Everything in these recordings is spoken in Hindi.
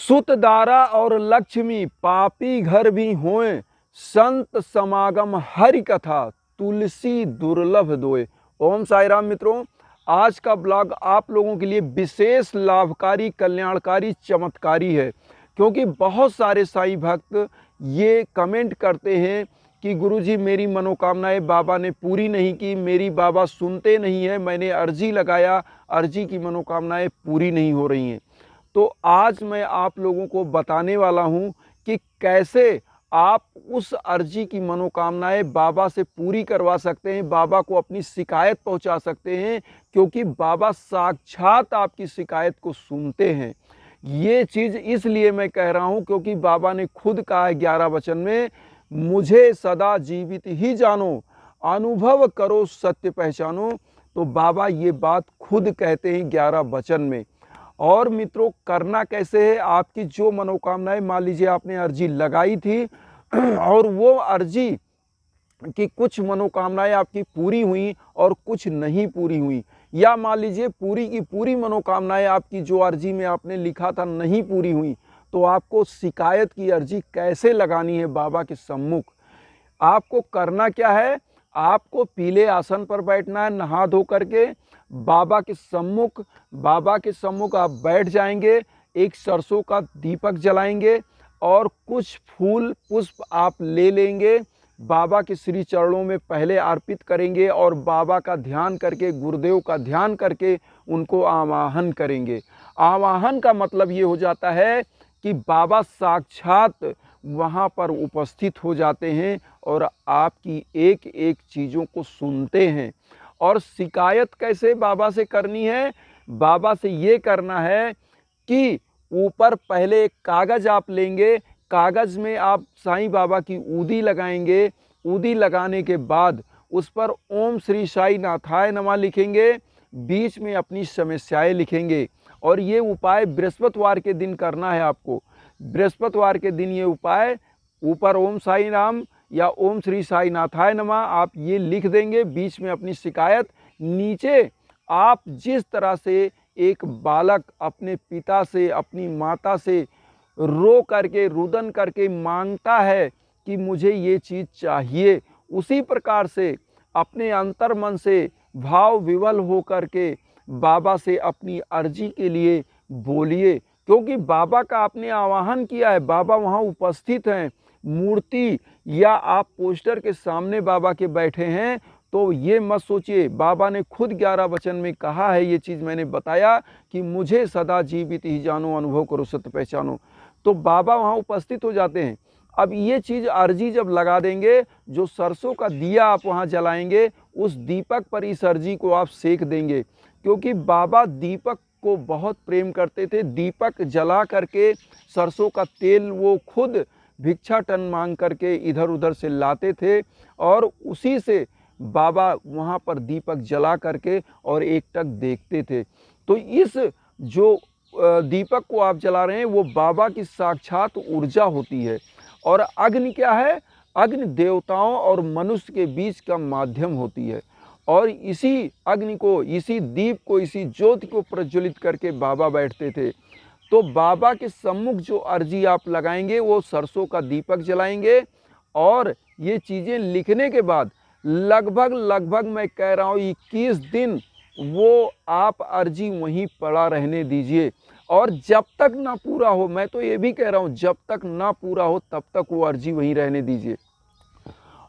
सुत दारा और लक्ष्मी पापी घर भी होए, संत समागम हरि कथा तुलसी दुर्लभ दोए। ओम साई राम मित्रों, आज का ब्लॉग आप लोगों के लिए विशेष लाभकारी, कल्याणकारी, चमत्कारी है, क्योंकि बहुत सारे साईं भक्त ये कमेंट करते हैं कि गुरुजी मेरी मनोकामनाएं बाबा ने पूरी नहीं की, मेरी बाबा सुनते नहीं है, मैंने अर्जी लगाया, अर्जी की मनोकामनाएं पूरी नहीं हो रही हैं। तो आज मैं आप लोगों को बताने वाला हूं कि कैसे आप उस अर्जी की मनोकामनाएं बाबा से पूरी करवा सकते हैं, बाबा को अपनी शिकायत पहुंचा सकते हैं, क्योंकि बाबा साक्षात आपकी शिकायत को सुनते हैं। ये चीज़ इसलिए मैं कह रहा हूं क्योंकि बाबा ने खुद कहा है 11 वचन में, मुझे सदा जीवित ही जानो, अनुभव करो सत्य पहचानो। तो बाबा ये बात खुद कहते हैं 11 वचन में। और मित्रों, करना कैसे है? आपकी जो मनोकामनाएं, मान लीजिए आपने अर्जी लगाई थी और वो अर्जी की कुछ मनोकामनाएं आपकी पूरी हुई और कुछ नहीं पूरी हुई, या मान लीजिए पूरी की पूरी मनोकामनाएं आपकी जो अर्जी में आपने लिखा था नहीं पूरी हुई, तो आपको शिकायत की अर्जी कैसे लगानी है बाबा के सम्मुख? आपको करना क्या है? आपको पीले आसन पर बैठना है, नहा धो करके बाबा के सम्मुख आप बैठ जाएंगे, एक सरसों का दीपक जलाएंगे और कुछ फूल पुष्प आप ले लेंगे, बाबा के श्री चरणों में पहले अर्पित करेंगे और बाबा का ध्यान करके, गुरुदेव का ध्यान करके उनको आवाहन करेंगे। आवाहन का मतलब ये हो जाता है कि बाबा साक्षात वहाँ पर उपस्थित हो जाते हैं और आपकी एक एक चीज़ों को सुनते हैं। और शिकायत कैसे बाबा से करनी है? बाबा से ये करना है कि ऊपर पहले एक कागज़ आप लेंगे, कागज़ में आप साईं बाबा की ऊदी लगाएंगे, ऊदी लगाने के बाद उस पर ओम श्री साई नाथाय नमः लिखेंगे, बीच में अपनी समस्याएं लिखेंगे। और ये उपाय बृहस्पतिवार के दिन करना है आपको। बृहस्पतिवार के दिन ये उपाय, ऊपर ओम साई नाम या ओम श्री साई नाथाय नमः आप ये लिख देंगे, बीच में अपनी शिकायत, नीचे आप जिस तरह से एक बालक अपने पिता से, अपनी माता से रो करके, रुदन करके मांगता है कि मुझे ये चीज़ चाहिए, उसी प्रकार से अपने अंतर मन से भाव विवल हो करके बाबा से अपनी अर्जी के लिए बोलिए, क्योंकि बाबा का आपने आवाहन किया है, बाबा वहाँ उपस्थित हैं। मूर्ति या आप पोस्टर के सामने बाबा के बैठे हैं, तो ये मत सोचिए, बाबा ने खुद 11 वचन में कहा है, ये चीज़ मैंने बताया कि मुझे सदा जीवित ही जानो, अनुभव करो सत्य पहचानो। तो बाबा वहाँ उपस्थित हो जाते हैं। अब ये चीज़ अर्जी जब लगा देंगे, जो सरसों का दिया आप वहाँ जलाएंगे, उस दीपक पर इस अर्जी को आप सेक देंगे, क्योंकि बाबा दीपक को बहुत प्रेम करते थे। दीपक जला करके सरसों का तेल वो खुद भिक्षाटन मांग करके इधर उधर से लाते थे और उसी से बाबा वहाँ पर दीपक जला करके और एकटक देखते थे। तो इस जो दीपक को आप जला रहे हैं वो बाबा की साक्षात ऊर्जा होती है। और अग्नि क्या है? अग्नि देवताओं और मनुष्य के बीच का माध्यम होती है। और इसी अग्नि को, इसी दीप को, इसी ज्योति को प्रज्वलित करके बाबा बैठते थे। तो बाबा के सम्मुख जो अर्जी आप लगाएंगे वो सरसों का दीपक जलाएंगे और ये चीज़ें लिखने के बाद लगभग मैं कह रहा हूँ 21 दिन वो आप अर्जी वहीं पड़ा रहने दीजिए। और जब तक ना पूरा हो, मैं तो ये भी कह रहा हूँ जब तक ना पूरा हो तब तक वो अर्जी वहीं रहने दीजिए।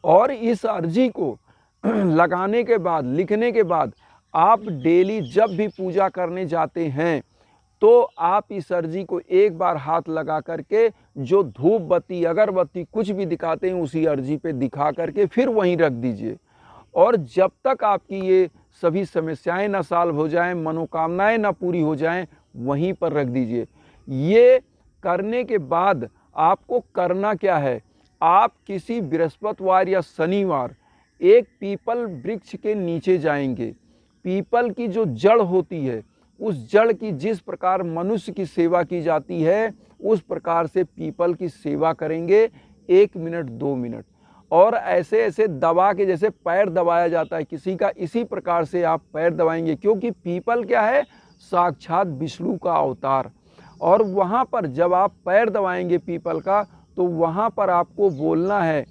और इस अर्जी को लगाने के बाद, लिखने के बाद आप डेली जब भी पूजा करने जाते हैं तो आप इस अर्जी को एक बार हाथ लगा करके, जो धूप बत्ती, अगरबत्ती कुछ भी दिखाते हैं उसी अर्जी पे दिखा करके फिर वहीं रख दीजिए। और जब तक आपकी ये सभी समस्याएं ना सॉल्व हो जाएं, मनोकामनाएं ना पूरी हो जाएं, वहीं पर रख दीजिए। ये करने के बाद आपको करना क्या है? आप किसी बृहस्पतिवार या शनिवार एक पीपल वृक्ष के नीचे जाएंगे। पीपल की जो जड़ होती है, उस जड़ की जिस प्रकार मनुष्य की सेवा की जाती है, उस प्रकार से पीपल की सेवा करेंगे 1 मिनट 2 मिनट। और ऐसे ऐसे दबा के, जैसे पैर दबाया जाता है किसी का, इसी प्रकार से आप पैर दबाएंगे, क्योंकि पीपल क्या है? साक्षात विष्णु का अवतार। और वहाँ पर जब आप पैर दबाएंगे पीपल का, तो वहाँ पर आपको बोलना है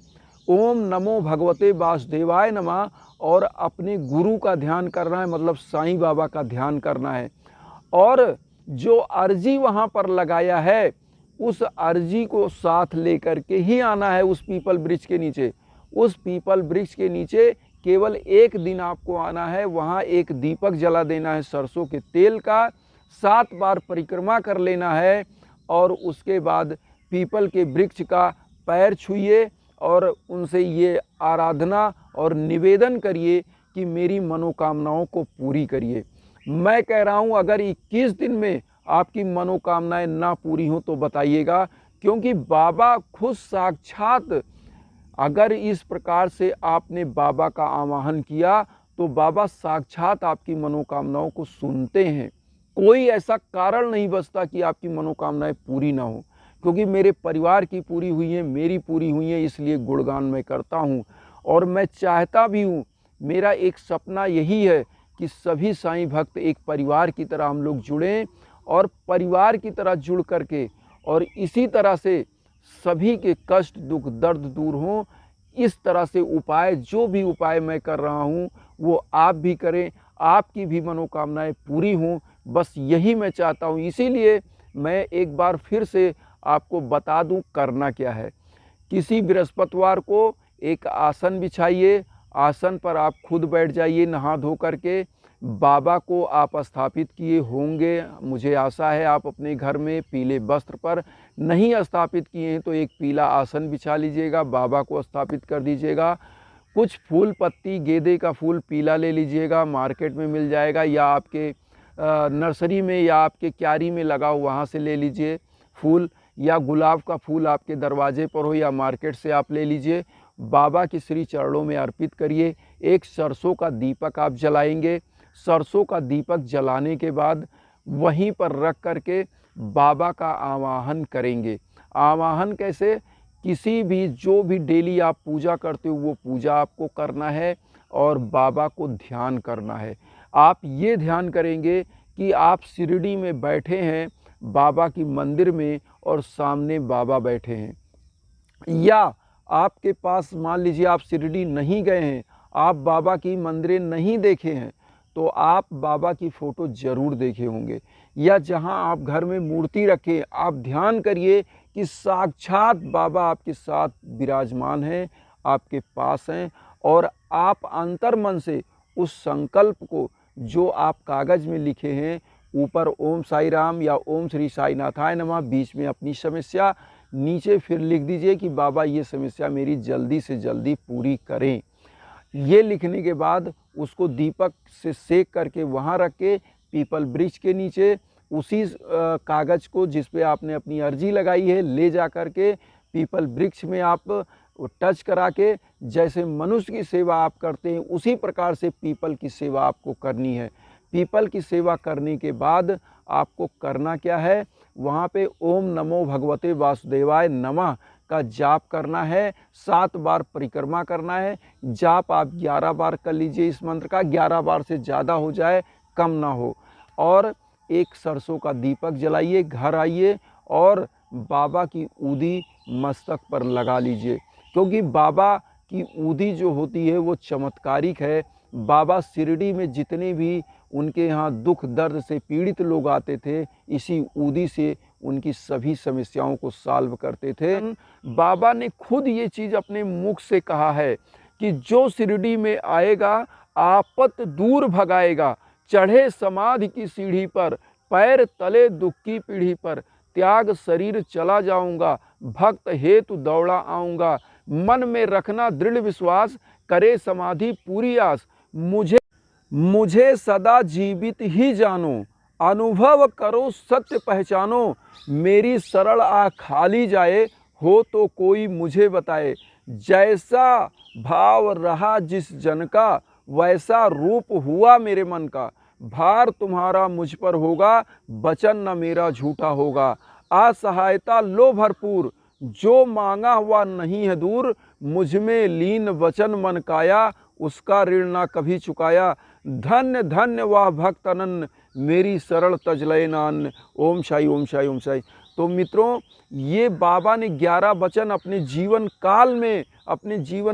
ओम नमो भगवते वासुदेवाय नमः, और अपने गुरु का ध्यान करना है, मतलब साईं बाबा का ध्यान करना है। और जो अर्जी वहाँ पर लगाया है, उस अर्जी को साथ लेकर के ही आना है उस पीपल वृक्ष के नीचे। उस पीपल वृक्ष के नीचे केवल एक दिन आपको आना है, वहाँ एक दीपक जला देना है सरसों के तेल का, 7 बार परिक्रमा कर लेना है, और उसके बाद पीपल के वृक्ष का पैर छूइए और उनसे ये आराधना और निवेदन करिए कि मेरी मनोकामनाओं को पूरी करिए। मैं कह रहा हूँ अगर 21 दिन में आपकी मनोकामनाएं ना पूरी हों तो बताइएगा, क्योंकि बाबा खुद साक्षात, अगर इस प्रकार से आपने बाबा का आवाहन किया तो बाबा साक्षात आपकी मनोकामनाओं को सुनते हैं। कोई ऐसा कारण नहीं बचता कि आपकी मनोकामनाएं पूरी ना हो, क्योंकि मेरे परिवार की पूरी हुई हैं, मेरी पूरी हुई हैं, इसलिए गुणगान मैं करता हूँ। और मैं चाहता भी हूँ, मेरा एक सपना यही है कि सभी साईं भक्त एक परिवार की तरह हम लोग जुड़ें, और परिवार की तरह जुड़ करके और इसी तरह से सभी के कष्ट दुख दर्द दूर हों। इस तरह से उपाय, जो भी उपाय मैं कर रहा हूँ वो आप भी करें, आपकी भी मनोकामनाएं पूरी हों, बस यही मैं चाहता हूँ। इसीलिए मैं एक बार फिर से आपको बता दूं करना क्या है। किसी बृहस्पतिवार को एक आसन बिछाइए, आसन पर आप खुद बैठ जाइए नहा धो करके। बाबा को आप स्थापित किए होंगे, मुझे आशा है आप अपने घर में पीले वस्त्र पर। नहीं स्थापित किए हैं तो एक पीला आसन बिछा लीजिएगा, बाबा को स्थापित कर दीजिएगा। कुछ फूल पत्ती, गेंदे का फूल पीला ले लीजिएगा, मार्केट में मिल जाएगा, या आपके नर्सरी में या आपके क्यारी में लगा हो वहाँ से ले लीजिए फूल, या गुलाब का फूल आपके दरवाजे पर हो या मार्केट से आप ले लीजिए। बाबा के श्री चरणों में अर्पित करिए। एक सरसों का दीपक आप जलाएंगे। सरसों का दीपक जलाने के बाद वहीं पर रख करके बाबा का आवाहन करेंगे। आवाहन कैसे? किसी भी, जो भी डेली आप पूजा करते हो वो पूजा आपको करना है और बाबा को ध्यान करना है। आप ये ध्यान करेंगे कि आप शिरडी में बैठे हैं बाबा की मंदिर में और सामने बाबा बैठे हैं, या आपके पास मान लीजिए आप शिरडी नहीं गए हैं, आप बाबा की मंदिरें नहीं देखे हैं, तो आप बाबा की फ़ोटो ज़रूर देखे होंगे, या जहां आप घर में मूर्ति रखें आप ध्यान करिए कि साक्षात बाबा आपके साथ विराजमान हैं, आपके पास हैं, और आप अंतर्मन से उस संकल्प को जो आप कागज़ में लिखे हैं, ऊपर ओम साई राम या ओम श्री साई नाथाय नमः, बीच में अपनी समस्या, नीचे फिर लिख दीजिए कि बाबा ये समस्या मेरी जल्दी से जल्दी पूरी करें। ये लिखने के बाद उसको दीपक से सेक करके वहाँ रख के पीपल वृक्ष के नीचे उसी कागज़ को जिस पे आपने अपनी अर्जी लगाई है ले जा कर के पीपल वृक्ष में आप टच करा के, जैसे मनुष्य की सेवा आप करते हैं उसी प्रकार से पीपल की सेवा आपको करनी है। पीपल की सेवा करने के बाद आपको करना क्या है, वहाँ पे ओम नमो भगवते वासुदेवाय नमः का जाप करना है, 7 बार परिक्रमा करना है। जाप आप 11 बार कर लीजिए इस मंत्र का, 11 बार से ज़्यादा हो जाए, कम ना हो। और एक सरसों का दीपक जलाइए, घर आइए और बाबा की ऊदी मस्तक पर लगा लीजिए, क्योंकि बाबा की ऊदी जो होती है वो चमत्कारिक है। बाबा शिरडी में जितने भी उनके यहाँ दुख दर्द से पीड़ित लोग आते थे, इसी ऊदी से उनकी सभी समस्याओं को सॉल्व करते थे। बाबा ने खुद ये चीज़ अपने मुख से कहा है कि जो शिरडी में आएगा आपत दूर भगाएगा, चढ़े समाधि की सीढ़ी पर, पैर तले दुख की पीढ़ी पर, त्याग शरीर चला जाऊंगा, भक्त हेतु दौड़ा आऊँगा, मन में रखना दृढ़ विश्वास, करे समाधि पूरी आस, मुझे सदा जीवित ही जानो, अनुभव करो सत्य पहचानो, मेरी सरल आँख खाली जाए, हो तो कोई मुझे बताए, जैसा भाव रहा जिस जन का, वैसा रूप हुआ मेरे मन का, भार तुम्हारा मुझ पर होगा, वचन न मेरा झूठा होगा, असहायता लो भरपूर, जो मांगा हुआ नहीं है दूर, मुझ में लीन वचन मन काया, उसका ऋण ना कभी चुकाया, धन्य धन्य वाह भक्त अनन्य, मेरी सरल तजलय नान। ओम शाई ओम शाई ओम शाई। तो मित्रों, ये बाबा ने 11 वचन अपने जीवन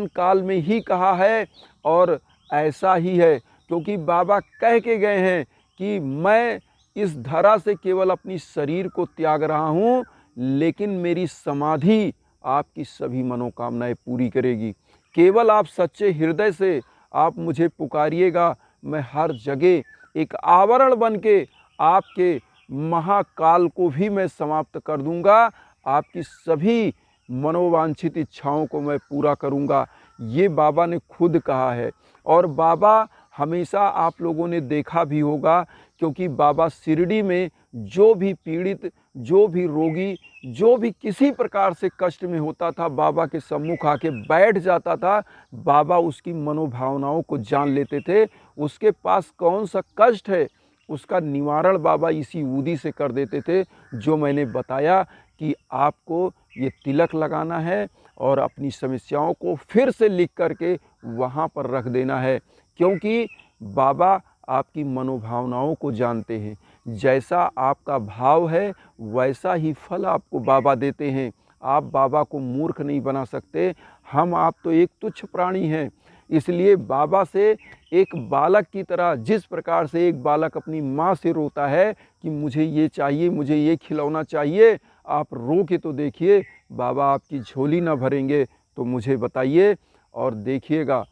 काल में ही कहा है, और ऐसा ही है, क्योंकि बाबा कह के गए हैं कि मैं इस धरा से केवल अपनी शरीर को त्याग रहा हूँ, लेकिन मेरी समाधि आपकी सभी मनोकामनाएं पूरी करेगी। केवल आप सच्चे हृदय से आप मुझे पुकारिएगा, मैं हर जगह एक आवरण बन के आपके महाकाल को भी मैं समाप्त कर दूंगा, आपकी सभी मनोवांछित इच्छाओं को मैं पूरा करूंगा। ये बाबा ने खुद कहा है। और बाबा हमेशा आप लोगों ने देखा भी होगा, क्योंकि बाबा शिरडी में जो भी पीड़ित, जो भी रोगी, जो भी किसी प्रकार से कष्ट में होता था, बाबा के सम्मुख आके बैठ जाता था। बाबा उसकी मनोभावनाओं को जान लेते थे, उसके पास कौन सा कष्ट है, उसका निवारण बाबा इसी ऊदी से कर देते थे। जो मैंने बताया कि आपको ये तिलक लगाना है और अपनी समस्याओं को फिर से लिख करके वहाँ पर रख देना है, क्योंकि बाबा आपकी मनोभावनाओं को जानते हैं। जैसा आपका भाव है वैसा ही फल आपको बाबा देते हैं। आप बाबा को मूर्ख नहीं बना सकते। आप तो एक तुच्छ प्राणी हैं। इसलिए बाबा से एक बालक की तरह, जिस प्रकार से एक बालक अपनी माँ से रोता है कि मुझे ये चाहिए, मुझे ये खिलौना चाहिए, आप रो के तो देखिए, बाबा आपकी झोली ना भरेंगे तो मुझे बताइए, और देखिएगा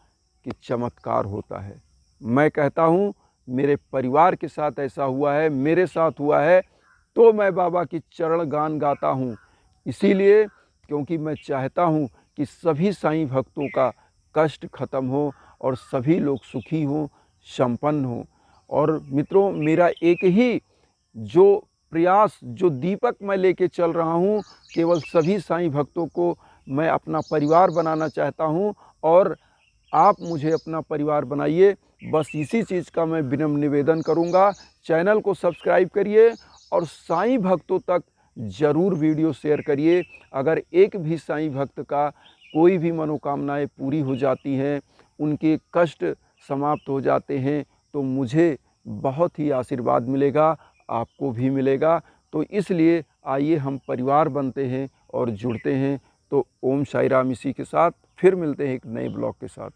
कि चमत्कार होता है। मैं कहता हूँ मेरे परिवार के साथ ऐसा हुआ है, मेरे साथ हुआ है, तो मैं बाबा की चरण गान गाता हूँ। इसीलिए क्योंकि मैं चाहता हूँ कि सभी साईं भक्तों का कष्ट खत्म हो और सभी लोग सुखी हों, संपन्न हों। और मित्रों, मेरा एक ही जो प्रयास, जो दीपक मैं लेके चल रहा हूँ, केवल सभी साईं भक्तों को मैं अपना परिवार बनाना चाहता हूँ, और आप मुझे अपना परिवार बनाइए। बस इसी चीज़ का मैं विनम्र निवेदन करूँगा। चैनल को सब्सक्राइब करिए और साईं भक्तों तक ज़रूर वीडियो शेयर करिए। अगर एक भी साईं भक्त का कोई भी मनोकामनाएं पूरी हो जाती हैं, उनके कष्ट समाप्त हो जाते हैं, तो मुझे बहुत ही आशीर्वाद मिलेगा, आपको भी मिलेगा। तो इसलिए आइए हम परिवार बनते हैं और जुड़ते हैं। तो ओम साई राम। इसी के साथ फिर मिलते हैं एक नए ब्लॉग के साथ।